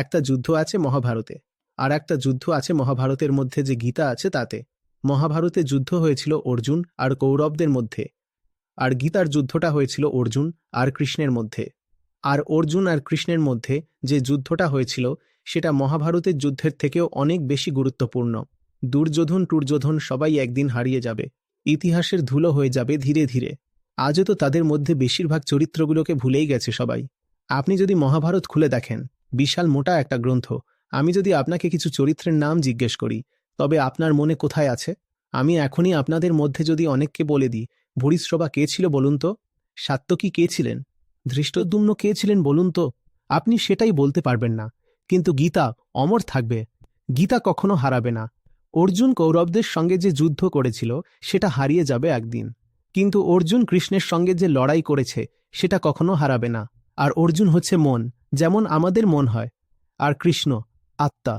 একটা যুদ্ধ আছে মহাভারতে, আর একটা যুদ্ধ আছে মহাভারতের মধ্যে যে গীতা আছে তাতে। মহাভারতে যুদ্ধ হয়েছিল অর্জুন আর কৌরবদের মধ্যে, আর গীতার যুদ্ধটা হয়েছিল অর্জুন আর কৃষ্ণের মধ্যে। আর অর্জুন আর কৃষ্ণের মধ্যে যে যুদ্ধটা হয়েছিল সেটা মহাভারতের যুদ্ধের থেকেও অনেক বেশি গুরুত্বপূর্ণ। দুর্যোধন সবাই একদিন হারিয়ে যাবে, ইতিহাসের ধুলো হয়ে যাবে ধীরে ধীরে। আজও তো তাদের মধ্যে বেশিরভাগ চরিত্রগুলোকে ভুলেই গেছে সবাই। আপনি যদি মহাভারত খুলে দেখেন, বিশাল মোটা একটা গ্রন্থ। আমি যদি আপনাকে কিছু চরিত্রের নাম জিজ্ঞেস করি, তবে আপনার মনে কোথায় আছে? আমি এখনই আপনাদের মধ্যে যদি অনেককে বলে দিই, ভূরিশ্রবা কে ছিল বলুন তো? সাত্যকী কে ছিলেন? ধৃষ্টদ্যুম্ন কে ছিলেন বলুন তো? আপনি সেটাই বলতে পারবেন না। কিন্তু গীতা অমর থাকবে। গীতা কখনো হারাবে না। অর্জুন কৌরবদের সঙ্গে যে যুদ্ধ করেছিল সেটা হারিয়ে যাবে একদিন, কিন্তু অর্জুন কৃষ্ণের সঙ্গে যে লড়াই করেছে সেটা কখনো হারাবে না। আর অর্জুন হচ্ছে মন, যেমন আমাদের মন হয়, আর কৃষ্ণ আত্মা।